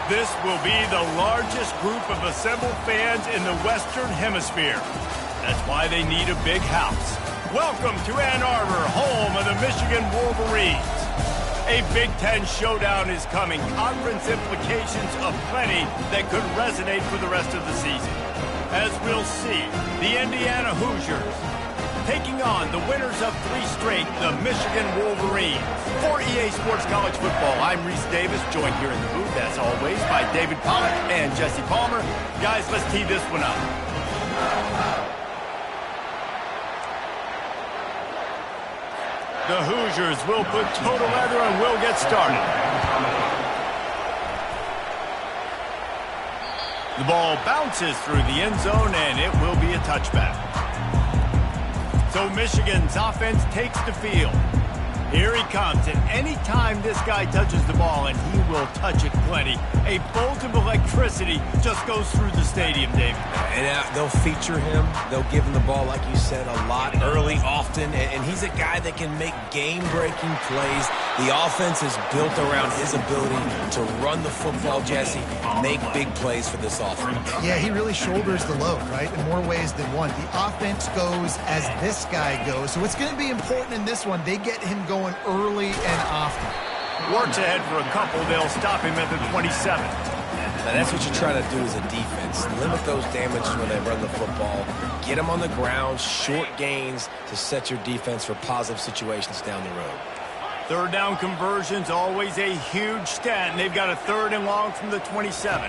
This will be the largest group of assembled fans in the Western Hemisphere. That's why they need a big house. Welcome to Ann Arbor, home of the Michigan Wolverines. A Big Ten showdown is coming. Conference implications aplenty that could resonate for the rest of the season. As we'll see, the Indiana Hoosiers taking on the winners of 3 straight, the Michigan Wolverines. For EA Sports College Football, I'm Reese Davis, joined here in the booth, as always, by David Pollack and Jesse Palmer. Guys, let's tee this one up. The Hoosiers will put total leather and will get started. The ball bounces through the end zone, and it will be a touchback. So Michigan's offense takes the field. Here he comes, and anytime this guy touches the ball, and he will touch it plenty, a bolt of electricity just goes through the stadium, David. And they'll feature him. They'll give him the ball, like you said, a lot, early, often, and he's a guy that can make game-breaking plays. The offense is built around his ability to run the football, Jesse, make big plays for this offense. Yeah, he really shoulders the load, right, in more ways than one. The offense goes as this guy goes, so it's going to be important in this one. They get him going early and often. Works ahead for a couple. They'll stop him at the 27. Now that's what you try to do as a defense. Limit those damages when they run the football. Get them on the ground, short gains to set your defense for positive situations down the road. Third down conversions, always a huge stat, and they've got a 3rd and long from the 27.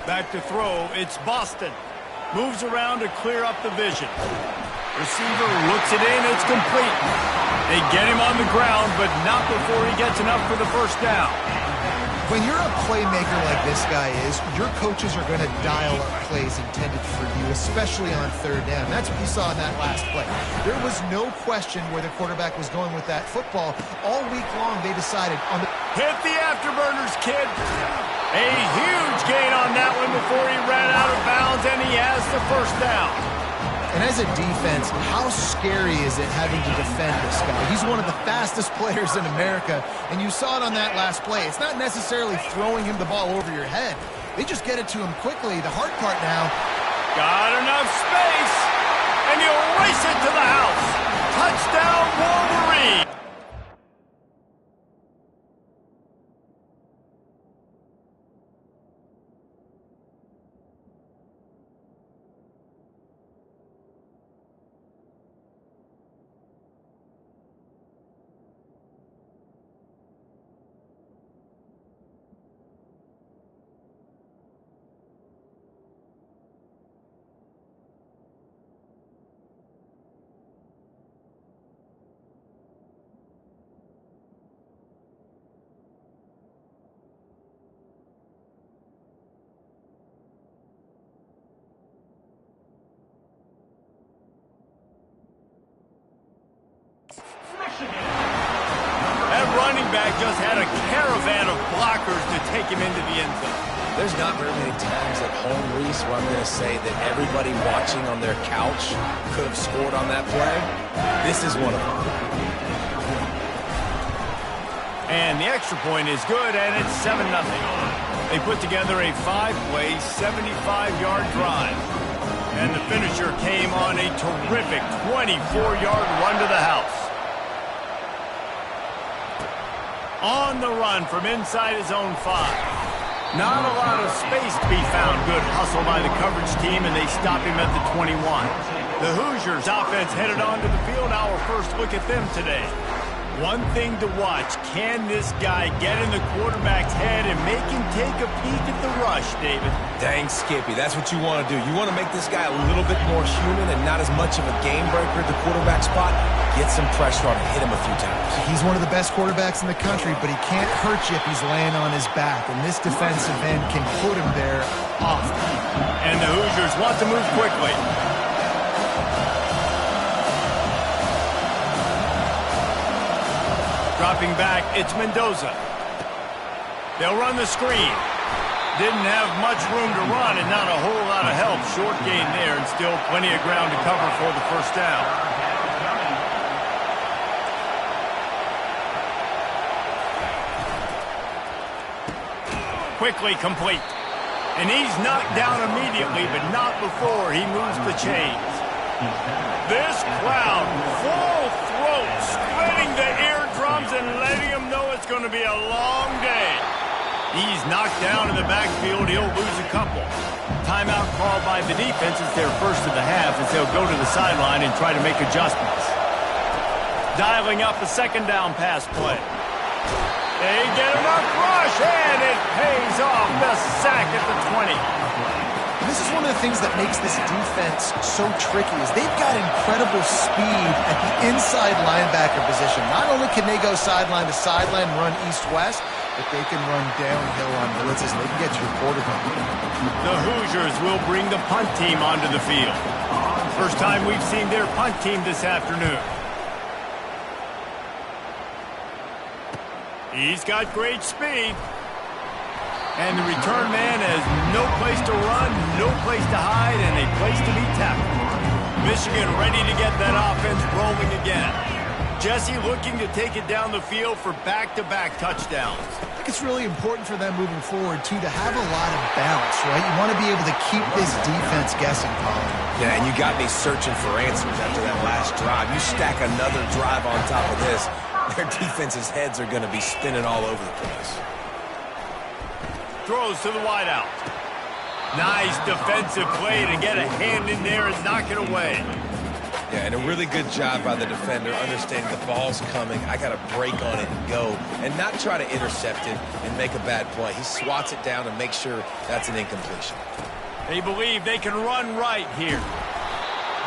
Back to throw, it's Boston. Moves around to clear up the vision. Receiver looks it in, it's complete. They get him on the ground, but not before he gets enough for the first down. When you're a playmaker like this guy is, your coaches are going to dial up plays intended for you, especially on 3rd down. That's what you saw in that last play. There was no question where the quarterback was going with that football. All week long, they decided on the... Hit the afterburners, kid. A huge gain on that one before he ran out of bounds, and he has the first down. And as a defense, how scary is it having to defend this guy? He's one of the fastest players in America, and you saw it on that last play. It's not necessarily throwing him the ball over your head. They just get it to him quickly. The hard part now. Got enough space, and he'll race it to the house. Touchdown, Wolverine. That running back just had a caravan of blockers to take him into the end zone. There's not very many times at home, Reese, where I'm going to say that everybody watching on their couch could have scored on that play. This is one of them. And the extra point is good, and it's 7-0. They put together a 5-play, 75-yard drive. And the finisher came on a terrific 24-yard run to the house. On the run from inside his own 5. Not a lot of space to be found. Good hustle by the coverage team, and they stop him at the 21. The Hoosiers offense headed onto the field. Our first look at them today. One thing to watch, can this guy get in the quarterback's head and make him take a peek at the rush, David? Dang, Skippy, that's what you want to do. You want to make this guy a little bit more human and not as much of a game breaker at the quarterback spot. Get some pressure on him, hit him a few times. He's one of the best quarterbacks in the country, but he can't hurt you if he's laying on his back, and this defensive end can put him there often. And the Hoosiers want to move quickly. Dropping back, it's Mendoza. They'll run the screen. Didn't have much room to run and not a whole lot of help. Short gain there and still plenty of ground to cover for the first down. quickly complete. And he's knocked down immediately, but not before he moves the chains. This crowd, full throat, splitting the eardrums and letting them know it's going to be a long day. He's knocked down in the backfield. He'll lose a couple. Timeout called by the defense. It's their first of the half as they'll go to the sideline and try to make adjustments. Dialing up a second down pass play. They get enough rush, and it pays off. The sack at the 20. And this is one of the things that makes this defense so tricky is they've got incredible speed at the inside linebacker position. Not only can they go sideline to sideline and run east-west, but they can run downhill on blitzes. They can get to your quarterback. The Hoosiers will bring the punt team onto the field. First time we've seen their punt team this afternoon. He's got great speed. And the return man has no place to run, no place to hide, and a place to be tackled. Michigan ready to get that offense rolling again. Jesse looking to take it down the field for back-to-back touchdowns. I think it's really important for them moving forward, too, to have a lot of balance, right? You want to be able to keep this defense guessing, Colin. Yeah, and you got me searching for answers after that last drive. You stack another drive on top of this, their defense's heads are going to be spinning all over the place. Throws to the wideout. Nice defensive play to get a hand in there and knock it away. Yeah, and a really good job by the defender understanding the ball's coming. I got to break on it and go and not try to intercept it and make a bad play. He swats it down and makes sure that's an incompletion. They believe they can run right here.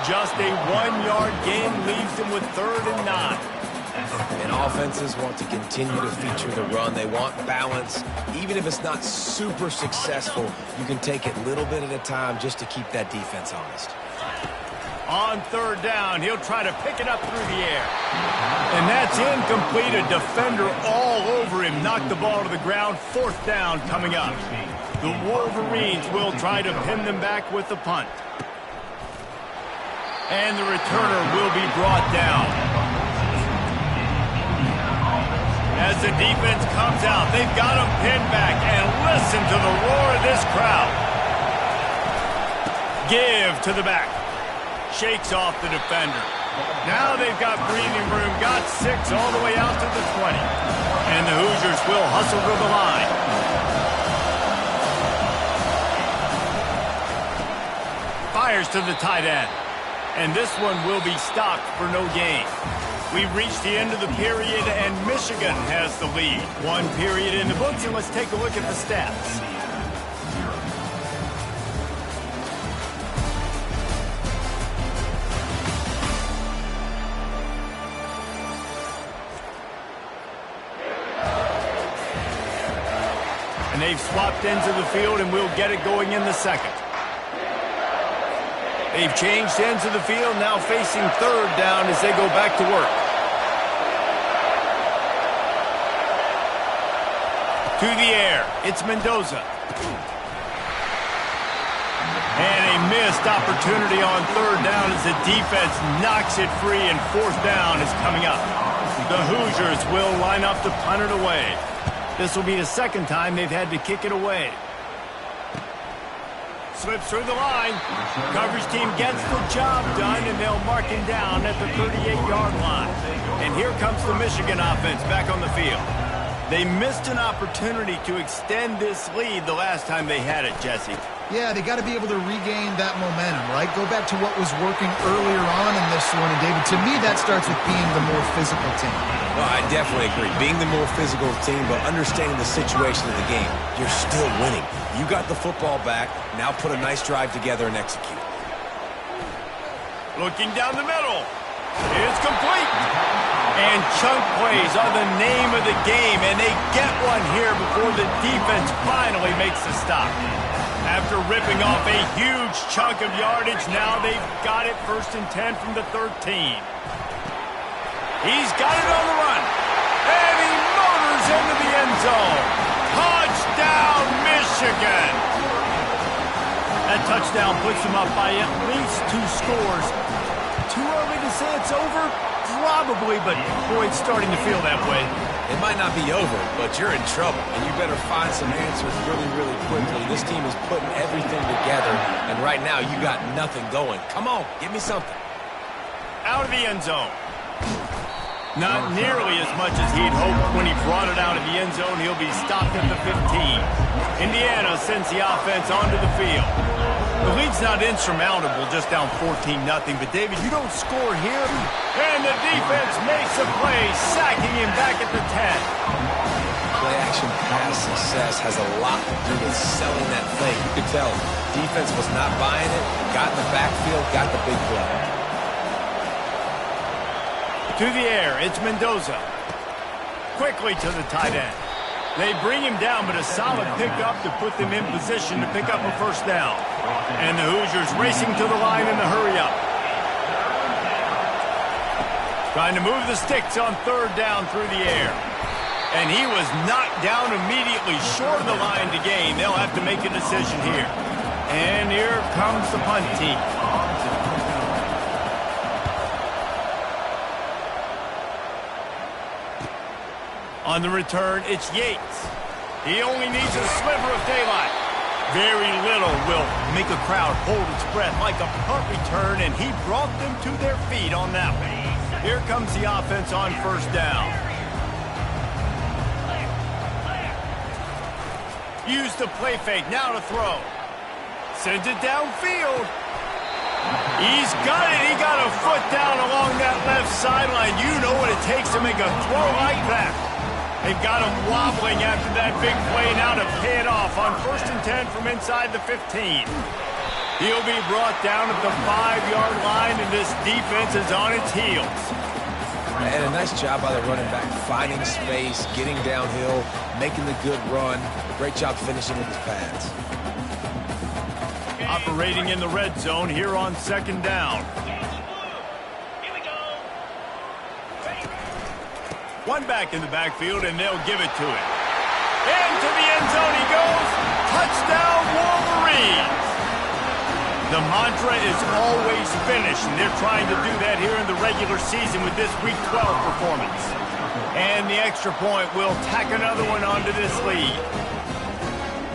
Just a 1-yard gain leaves them with 3rd and 9. And offenses want to continue to feature the run. They want balance. Even if it's not super successful, you can take it a little bit at a time just to keep that defense honest. On 3rd down, he'll try to pick it up through the air. And that's incomplete. A defender all over him. Knocked the ball to the ground. 4th down coming up. The Wolverines will try to pin them back with the punt. And the returner will be brought down. As the defense comes out, they've got him pinned back, and listen to the roar of this crowd. Give to the back. Shakes off the defender. Now they've got breathing room, got 6 all the way out to the 20. And the Hoosiers will hustle to the line. Fires to the tight end. And this one will be stopped for no gain. We've reached the end of the period, and Michigan has the lead. 1 period in the books, and let's take a look at the stats. And they've swapped ends of the field, and we'll get it going in the second. They've changed ends of the field, now facing 3rd down as they go back to work. To the air, it's Mendoza. And a missed opportunity on 3rd down as the defense knocks it free, and 4th down is coming up. The Hoosiers will line up to punt it away. This will be the 2nd time they've had to kick it away. Slips through the line. Coverage team gets the job done, and they'll mark him down at the 38-yard line. And here comes the Michigan offense back on the field. They missed an opportunity to extend this lead the last time they had it, Jesse. Yeah, they got to be able to regain that momentum, right? Go back to what was working earlier on in this one. And, David, to me, that starts with being the more physical team. No, I definitely agree. Being the more physical team, but understanding the situation of the game. You're still winning. You got the football back. Now put a nice drive together and execute. Looking down the middle. It's complete. And chunk plays are the name of the game, and they get one here before the defense finally makes the stop. After ripping off a huge chunk of yardage, now they've got it 1st and 10 from the 13. He's got it on the run. And he motors into the end zone. Touchdown, Michigan. That touchdown puts them up by at least 2 scores. Too early to say it's over? Probably, but boy, it's starting to feel that way. It might not be over, but you're in trouble, and you better find some answers really, really quickly. This team is putting everything together, and right now you got nothing going. Come on, give me something. Out of the end zone. Not nearly as much as he'd hoped when he brought it out of the end zone. He'll be stopped at the 15. Indiana sends the offense onto the field. The lead's not insurmountable, just down 14-0. But, David, you don't score here. And the defense makes a play, sacking him back at the 10. Play-action pass success has a lot to do with selling that play. You could tell defense was not buying it, got in the backfield, got the big play. To the air, it's Mendoza. Quickly to the tight end. They bring him down, but a solid pickup to put them in position to pick up a first down. And the Hoosiers racing to the line in the hurry-up. Trying to move the sticks on third down through the air. And he was knocked down immediately short of the line to gain. They'll have to make a decision here. And here comes the punt team. On the return, it's Yates. He only needs a sliver of daylight. Very little will make a crowd hold its breath like a punt return, and he brought them to their feet on that one. Here comes the offense on first down. Use the play fake, now to throw. Sends it downfield. He's got it. He got a foot down along that left sideline. You know what it takes to make a throw like that. They've got him wobbling after that big play now to pay it off on 1st and 10 from inside the 15. He'll be brought down at the 5-yard line, and this defense is on its heels. And a nice job by the running back, finding space, getting downhill, making the good run. Great job finishing with his pads. Operating in the red zone here on 2nd down. One back in the backfield, and they'll give it to him. Into the end zone he goes. Touchdown, Wolverines! The mantra is always finish, and they're trying to do that here in the regular season with this Week 12 performance. And the extra point will tack another one onto this lead.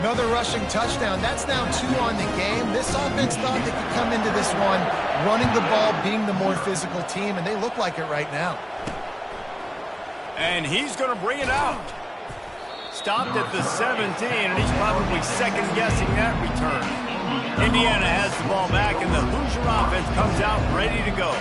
Another rushing touchdown. That's now 2 on the game. This offense thought they could come into this one running the ball, being the more physical team, and they look like it right now. And he's going to bring it out. Stopped at the 17, and he's probably second-guessing that return. Indiana has the ball back, and the Hoosier offense comes out ready to go.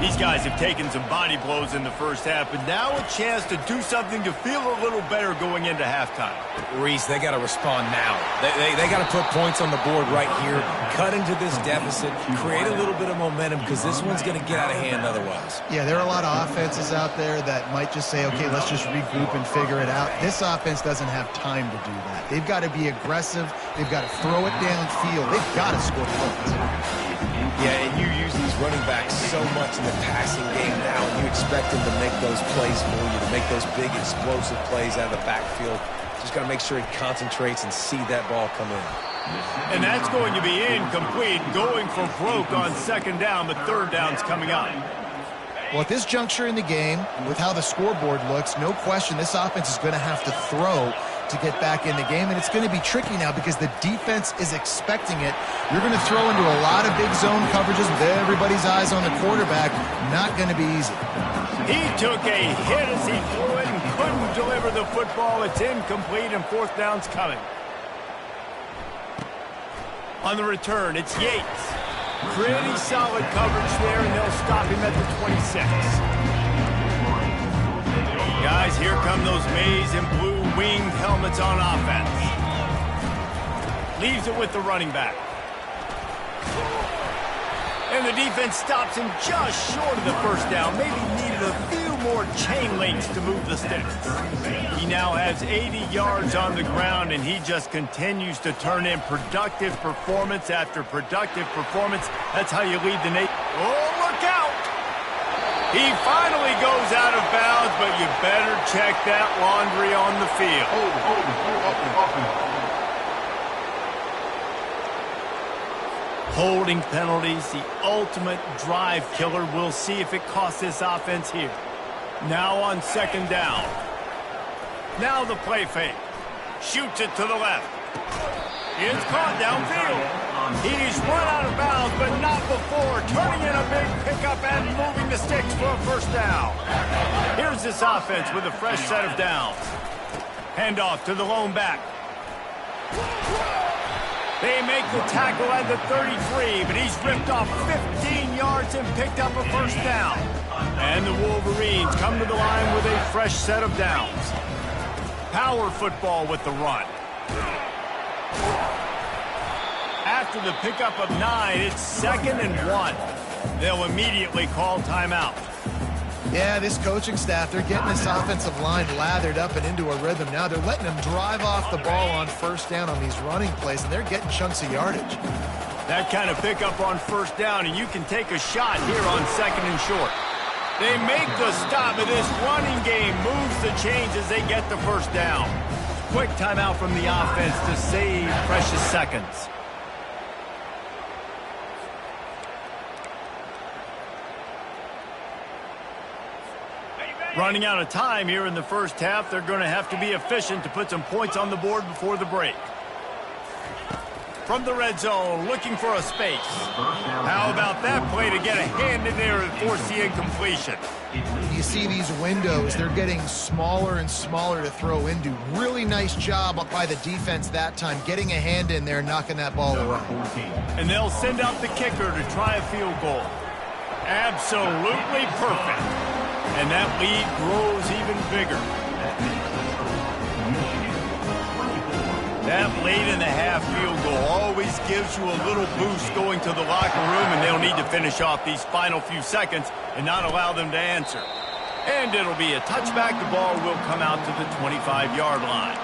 These guys have taken some body blows in the first half, but now a chance to do something to feel a little better going into halftime. Reese, they got to respond now. They got to put points on the board right here, cut into this deficit, create a little bit of momentum, because this one's going to get out of hand otherwise. Yeah, there are a lot of offenses out there that might just say, okay, let's just regroup and figure it out. This offense doesn't have time to do that. They've got to be aggressive. They've got to throw it downfield. They've got to score points. Yeah, and you use these running backs so much in the passing game now, and you expect them to make those plays for you, to make those big explosive plays out of the backfield. Just got to make sure he concentrates and see that ball come in. And that's going to be incomplete, going for broke on 2nd down, but 3rd down's coming up. Well, at this juncture in the game, with how the scoreboard looks, no question this offense is going to have to throw to get back in the game, and it's going to be tricky now because the defense is expecting it. You're going to throw into a lot of big zone coverages with everybody's eyes on the quarterback. Not going to be easy. He took a hit as he threw it and couldn't deliver the football. It's incomplete, and 4th down's coming. On the return, it's Yates. Pretty solid coverage there, and they'll stop him at the 26. Guys, here come those maize and blue winged helmets on offense. Leaves it with the running back. And the defense stops him just short of the first down. Maybe needed a few more chain links to move the sticks. He now has 80 yards on the ground, and he just continues to turn in productive performance after productive performance. That's how you lead the nation. Oh, look out! He finally goes out of bounds, but you better check that laundry on the field. Holding penalties, the ultimate drive killer. We'll see if it costs this offense here. Now on 2nd down. Now the play fake. Shoots it to the left. It's caught downfield. He's run out of bounds, but not before turning in a big pickup and moving the sticks for a first down. Here's this offense with a fresh set of downs. Handoff to the lone back. They make the tackle at the 33, but he's ripped off 15 yards and picked up a first down. And the Wolverines come to the line with a fresh set of downs. Power football with the run. After the pickup of 9, it's 2nd and 1. They'll immediately call timeout. Yeah, this coaching staff, they're getting this offensive line lathered up and into a rhythm now. They're letting them drive off the ball on first down on these running plays, and they're getting chunks of yardage. That kind of pickup on first down, and you can take a shot here on 2nd and short. They make the stop, and this running game moves the chains as they get the first down. Quick timeout from the offense to save precious seconds. Running out of time here in the first half, they're going to have to be efficient to put some points on the board before the break. From the red zone, looking for a space. How about that play to get a hand in there and force the incompletion? You see these windows, they're getting smaller and smaller to throw into. Really nice job by the defense that time, getting a hand in there and knocking that ball away. And they'll send out the kicker to try a field goal. Absolutely perfect. And that lead grows even bigger. That late-in-the-half field goal always gives you a little boost going to the locker room, and they'll need to finish off these final few seconds and not allow them to answer. And it'll be a touchback. The ball will come out to the 25-yard line.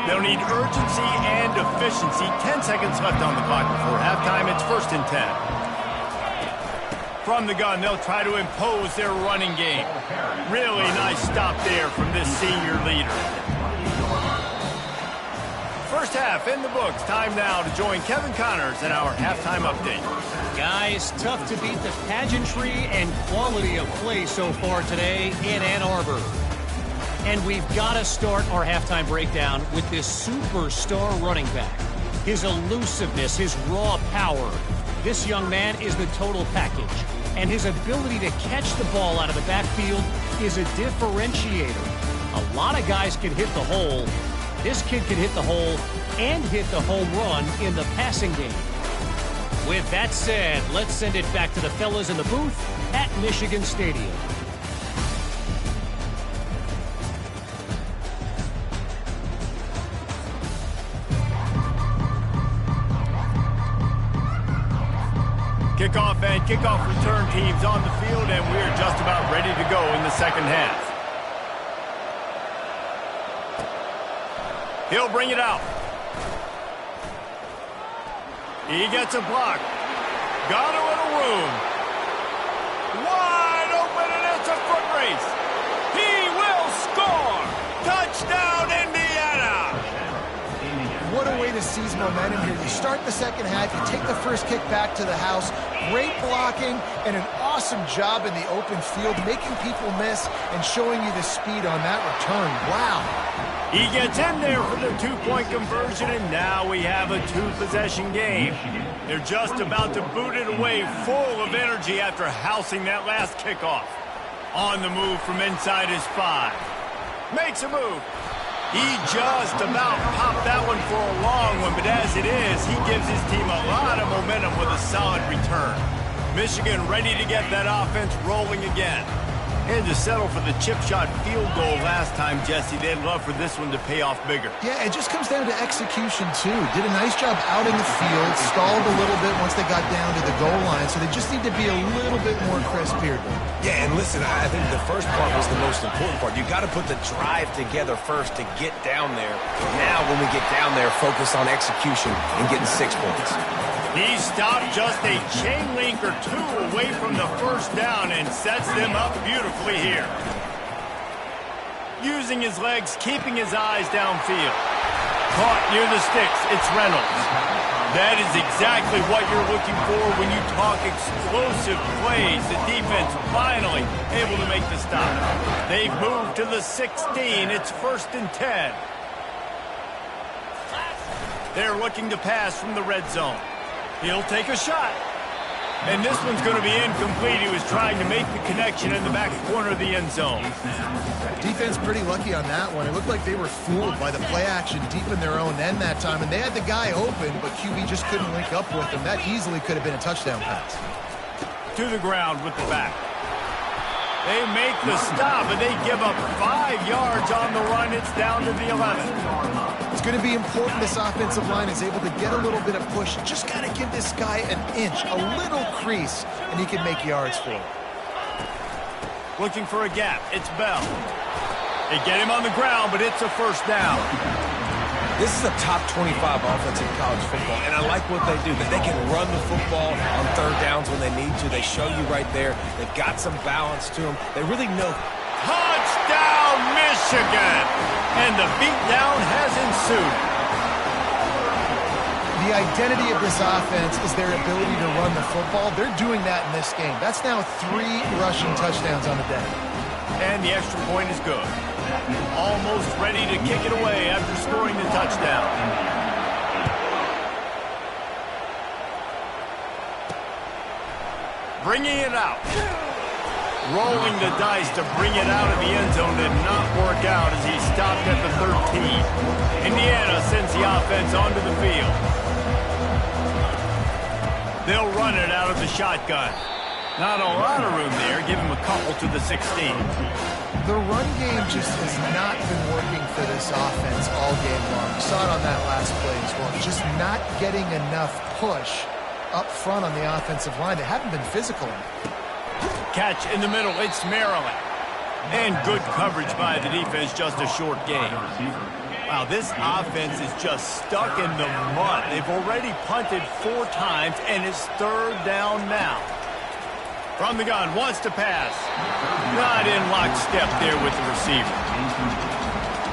They'll need urgency and efficiency. 10 seconds left on the clock before halftime. It's 1st and 10. From the gun, they'll try to impose their running game. Really nice stop there from this senior leader. First half in the books. Time now to join Kevin Connors in our halftime update. Guys, tough to beat the pageantry and quality of play so far today in Ann Arbor. And we've got to start our halftime breakdown with this superstar running back. His elusiveness, his raw power. This young man is the total package. And his ability to catch the ball out of the backfield is a differentiator. A lot of guys can hit the hole. This kid can hit the hole and hit the home run in the passing game. With that said, let's send it back to the fellas in the booth at Michigan Stadium. Kickoff and kickoff return teams on the field, and we're just about ready to go in the second half. He'll bring it out. He gets a block. Gotw in a room. Wide open, and it's a foot race. He will score. Touchdown, Indiana. What a way to seize momentum here. You start the second half, you take the first kick back to the house, great blocking, and an awesome job in the open field, making people miss and showing you the speed on that return. Wow. He gets in there for the two-point conversion, and now we have a two-possession game. They're just about to boot it away, full of energy after housing that last kickoff. On the move from inside his 5. Makes a move. He just about popped that one for a long one, but as it is, he gives his team a lot of momentum with a solid return. Michigan ready to get that offense rolling again. Had to settle for the chip shot field goal last time, Jesse. They'd love for this one to pay off bigger. Yeah, it just comes down to execution, too. Did a nice job out in the field, stalled a little bit once they got down to the goal line, so they just need to be a little bit more crisp here. Yeah, and listen, I think the first part was the most important part. You got to put the drive together first to get down there. Now, when we get down there, focus on execution and getting 6 points. He stopped just a chain link or two away from the first down and sets them up beautifully here. Using his legs, keeping his eyes downfield. Caught near the sticks. It's Reynolds. That is exactly what you're looking for when you talk explosive plays. The defense finally able to make the stop. They've moved to the 16. It's 1st and 10. They're looking to pass from the red zone. He'll take a shot. And this one's going to be incomplete. He was trying to make the connection in the back corner of the end zone. Defense pretty lucky on that one. It looked like they were fooled by the play action deep in their own end that time, and they had the guy open, but QB just couldn't link up with him. That easily could have been a touchdown pass. To the ground with the back. They make the stop, and they give up 5 yards on the run. It's down to the 11. It's going to be important this offensive line is able to get a little bit of push. Just got to give this guy an inch, a little crease, and he can make yards for it. Looking for a gap. It's Bell. They get him on the ground, but it's a 1st down. This is a top 25 offense in college football, and I like what they do. That they can run the football on 3rd downs when they need to. They show you right there. They've got some balance to them. They really know. Touchdown, Michigan! And the beatdown has ensued. The identity of this offense is their ability to run the football. They're doing that in this game. That's now 3 rushing touchdowns on the day. And the extra point is good. Almost ready to kick it away after scoring the touchdown. Bringing it out. Rolling the dice to bring it out of the end zone did not work out as he stopped at the 13. Indiana sends the offense onto the field. They'll run it out of the shotgun. Not a lot of room there. Give him a couple to the 16. The run game just has not been working for this offense all game long. You saw it on that last play as well. Just not getting enough push up front on the offensive line. They haven't been physical enough. Catch in the middle. It's Maryland. And good coverage by the defense. Just a short gain. Wow, this offense is just stuck in the mud. They've already punted 4 times, and it's 3rd down now. From the gun, wants to pass. Not in lockstep there with the receiver.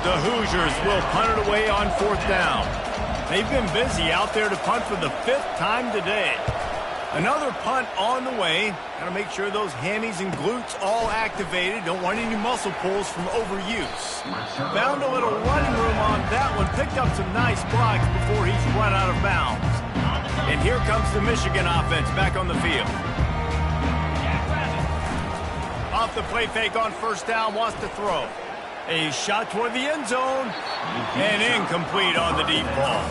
The Hoosiers will punt it away on 4th down. They've been busy out there to punt for the 5th time today. Another punt on the way. Got to make sure those hammies and glutes all activated. Don't want any muscle pulls from overuse. Found a little running room on that one. Picked up some nice blocks before he's run out of bounds. And here comes the Michigan offense back on the field. Off the play fake on 1st down, wants to throw. A shot toward the end zone, and incomplete on the deep ball.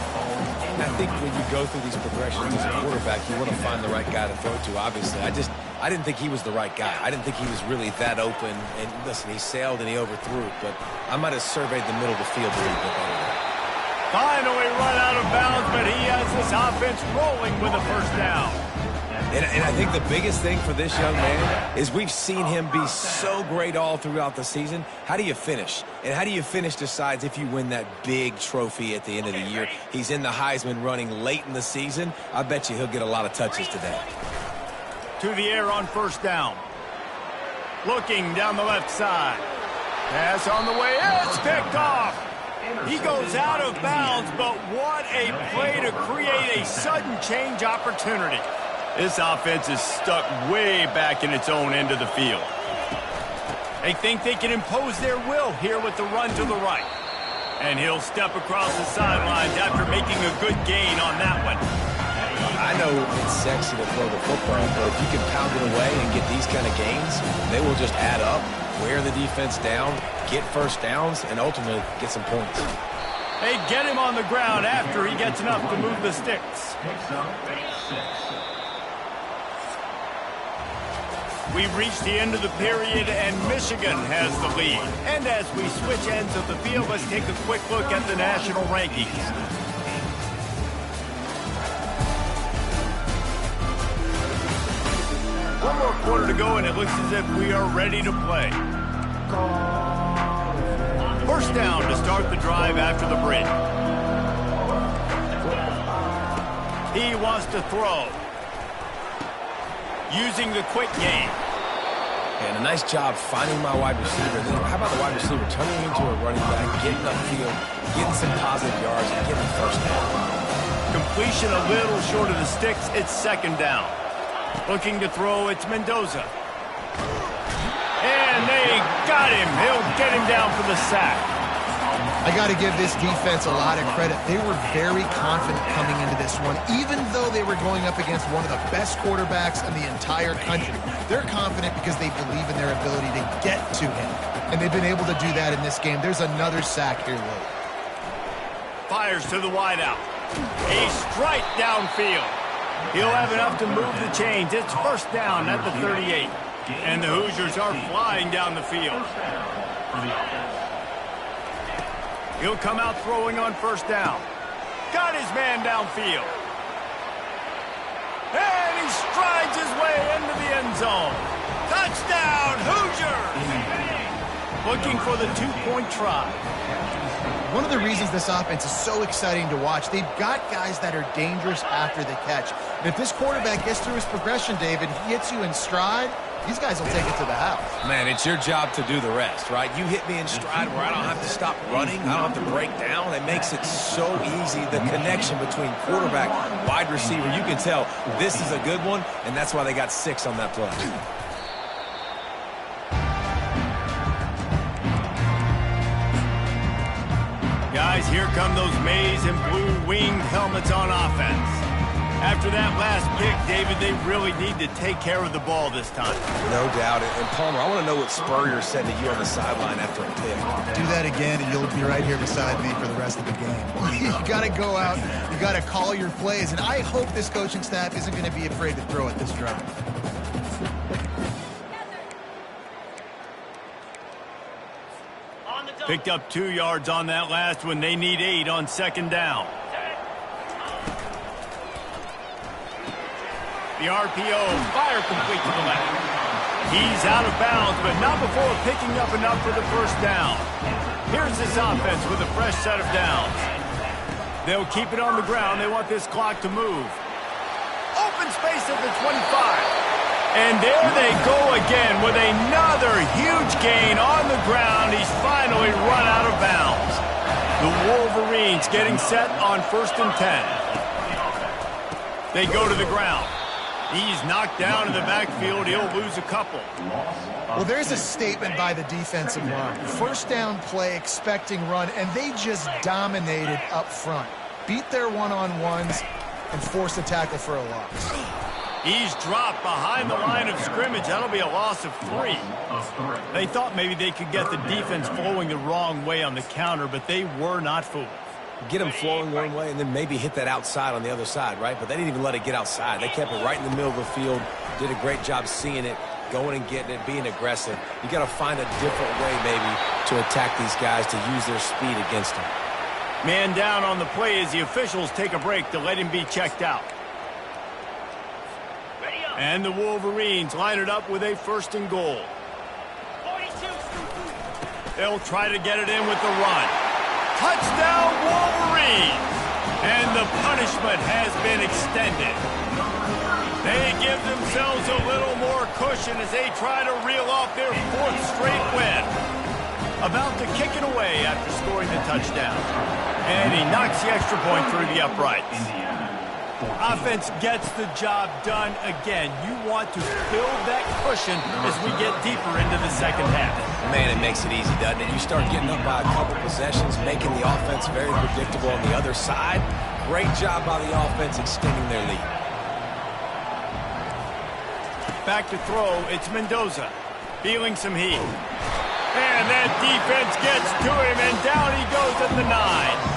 I think when you go through these progressions as a quarterback, you want to find the right guy to throw to, obviously. I didn't think he was the right guy. I didn't think he was really that open. And listen, he sailed and he overthrew it, but I might have surveyed the middle of the field a little bit better. Finally run out of bounds, but he has this offense rolling with a 1st down. And I think the biggest thing for this young man is we've seen him be so great all throughout the season. How do you finish? And how do you finish decides if you win that big trophy at the end of the year. He's in the Heisman running late in the season. I bet you he'll get a lot of touches today. To the air on 1st down. Looking down the left side. Pass on the way. It's picked off. He goes out of bounds, but what a play to create a sudden change opportunity. This offense is stuck way back in its own end of the field. They think they can impose their will here with the run to the right. And he'll step across the sidelines after making a good gain on that one. I know it's sexy to throw the football, but if you can pound it away and get these kind of gains, they will just add up, wear the defense down, get 1st downs, and ultimately get some points. They get him on the ground after he gets enough to move the sticks. We've reached the end of the period, and Michigan has the lead. And as we switch ends of the field, let's take a quick look at the national rankings. One more quarter to go, and it looks as if we are ready to play. 1st down to start the drive after the break. He wants to throw. Using the quick game. And a nice job finding my wide receiver. Then how about the wide receiver turning him into a running back, getting upfield, getting some positive yards, and getting 1st down. completion a little short of the sticks. It's second down. Looking to throw, it's Mendoza. And they got him. He'll get him down for the sack. I got to give this defense a lot of credit. They were very confident coming into this one, even though they were going up against one of the best quarterbacks in the entire country. They're confident because they believe in their ability to get to him, and they've been able to do that in this game. There's another sack here late. Fires to the wideout. A strike downfield. He'll have enough to move the chains. It's first down at the 38. And the Hoosiers are flying down the field. He'll come out throwing on first down. Got his man downfield. And he strides his way into the end zone. Touchdown, Hoosiers! Looking for the two-point try. One of the reasons this offense is so exciting to watch, they've got guys that are dangerous after the catch. And if this quarterback gets through his progression, David, he hits you in stride, these guys will take it to the house. Man, it's your job to do the rest, right? You hit me in stride where I don't have to stop running. I don't have to break down. It makes it so easy. The connection between quarterback, wide receiver, you can tell this is a good one, and that's why they got 6 on that play. Guys, here come those maize and blue winged helmets on offense. After that last pick, David, they really need to take care of the ball this time. No doubt. And Palmer, I want to know what Spurrier said to you on the sideline after a pick. Do that again, and you'll be right here beside me for the rest of the game. You got to go out. You got to call your plays. And I hope this coaching staff isn't going to be afraid to throw at this drive. Picked up 2 yards on that last one. They need 8 on second down. The RPO, fire complete to the left. He's out of bounds, but not before picking up enough for the first down. Here's this offense with a fresh set of downs. They'll keep it on the ground. They want this clock to move. Open space at the 25. And there they go again with another huge gain on the ground. He's finally run out of bounds. The Wolverines getting set on first and 10. They go to the ground. He's knocked down in the backfield. He'll lose a couple. Well, there's a statement by the defensive line. First down play, expecting run, and they just dominated up front. Beat their one-on-ones and forced a tackle for a loss. He's dropped behind the line of scrimmage. That'll be a loss of 3. They thought maybe they could get the defense flowing the wrong way on the counter, but they were not fooled. Get them flowing one way and then maybe hit that outside on the other side, right? But they didn't even let it get outside. They kept it right in the middle of the field, did a great job seeing it, going and getting it, being aggressive. You got to find a different way maybe to attack these guys, to use their speed against them. Man down on the play as the officials take a break to let him be checked out. And the Wolverines line it up with a first and goal. They'll try to get it in with the run. Touchdown, Wolverines! And the punishment has been extended. They give themselves a little more cushion as they try to reel off their 4th straight win. About to kick it away after scoring the touchdown. And he knocks the extra point through the uprights. Offense gets the job done again. You want to build that cushion as we get deeper into the second half. Man, it makes it easy, doesn't it? You start getting up by a couple possessions, making the offense very predictable on the other side. Great job by the offense extending their lead. Back to throw, it's Mendoza. Feeling some heat. And that defense gets to him, and down he goes at the 9.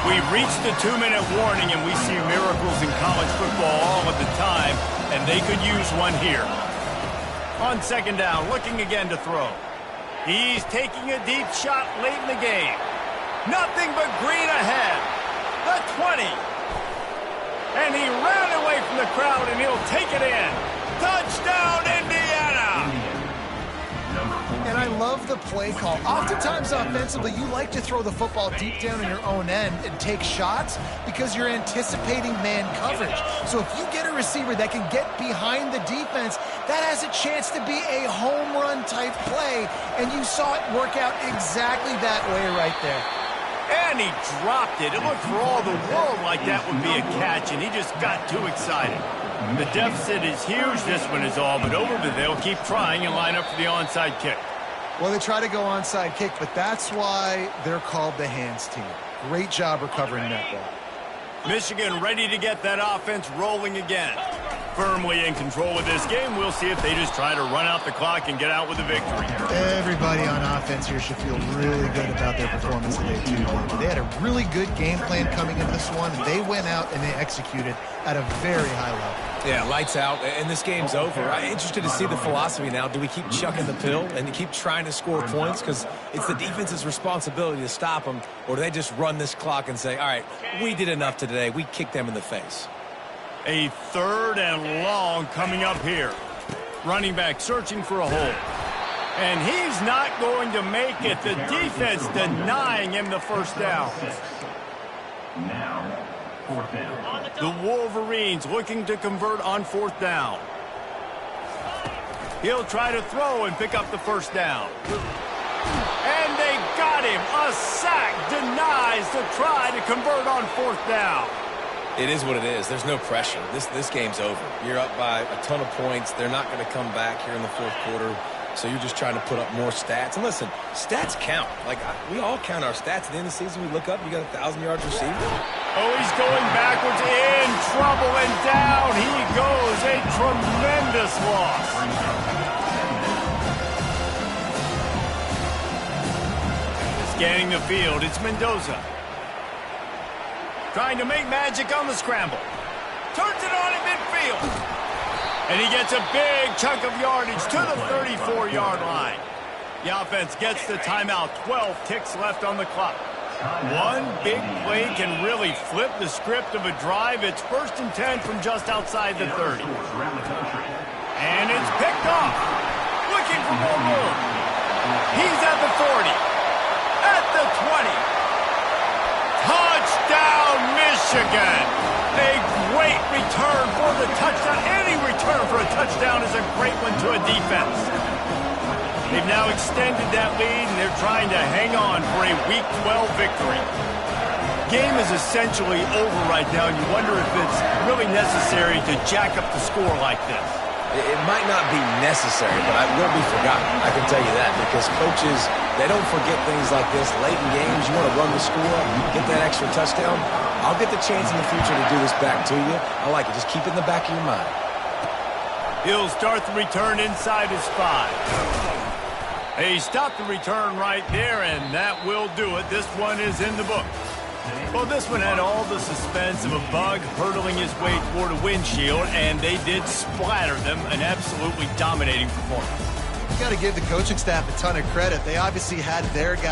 We've reached the 2-minute warning, and we see miracles in college football all of the time, and they could use one here. On second down, looking again to throw. He's taking a deep shot late in the game. Nothing but green ahead. The 20. And he ran away from the crowd, and he'll take it in. Touchdown, Indiana! And I love the play call. Oftentimes offensively, you like to throw the football deep down in your own end and take shots because you're anticipating man coverage. So if you get a receiver that can get behind the defense, that has a chance to be a home run type play. And you saw it work out exactly that way right there. And he dropped it. It looked for all the world like that would be a catch, and he just got too excited. The deficit is huge. This one is all but over, but they'll keep trying and line up for the onside kick. Well, they try to go onside kick, but that's why they're called the hands team. Great job recovering that ball. Michigan ready to get that offense rolling again. Firmly in control of this game. We'll see if they just try to run out the clock and get out with a victory. Everybody on offense here should feel really good about their performance today, too. They had a really good game plan coming into this one. They went out and they executed at a very high level. Yeah, lights out, and this game's over. I'm interested to see the philosophy now. Do we keep chucking the pill and keep trying to score points? Because it's the defense's responsibility to stop them. Or do they just run this clock and say, all right, we did enough today. We kicked them in the face. A 3rd and long coming up here. Running back searching for a hole. And he's not going to make it. The defense denying him the first down. Now, 4th down. The Wolverines looking to convert on 4th down. He'll try to throw and pick up the first down. And they got him. A sack denies the try to convert on 4th down. It is what it is. There's no pressure. This game's over. You're up by a ton of points. They're not going to come back here in the 4th quarter. So you're just trying to put up more stats. And listen, stats count. Like, we all count our stats. At the end of the season, we look up, you got 1,000 yards receiving. Oh, he's going backwards, in trouble, and down he goes. A tremendous loss. Scanning the field, it's Mendoza. Trying to make magic on the scramble. Turns it on in midfield. And he gets a big chunk of yardage to the 34-yard line. The offense gets the timeout. 12 ticks left on the clock. One big play can really flip the script of a drive. It's 1st and 10 from just outside the 30. And it's picked off. Looking for more room. He's at the 40. At the 20. Touchdown, Michigan. A great return for the touchdown. Any return for a touchdown is a great one to a defense. They've now extended that lead, and they're trying to hang on for a Week 12 victory. Game is essentially over right now, and you wonder if it's really necessary to jack up the score like this. It might not be necessary, but it will be forgotten. I can tell you that, because coaches, they don't forget things like this. Late in games, you want to run the score, get that extra touchdown. I'll get the chance in the future to do this back to you. I like it. Just keep it in the back of your mind. He'll start the return inside his 5. He stopped the return right there, and that will do it. This one is in the book. Well, this one had all the suspense of a bug hurtling his way toward a windshield, and they did splatter them. An absolutely dominating performance. You got to give the coaching staff a ton of credit. They obviously had their guys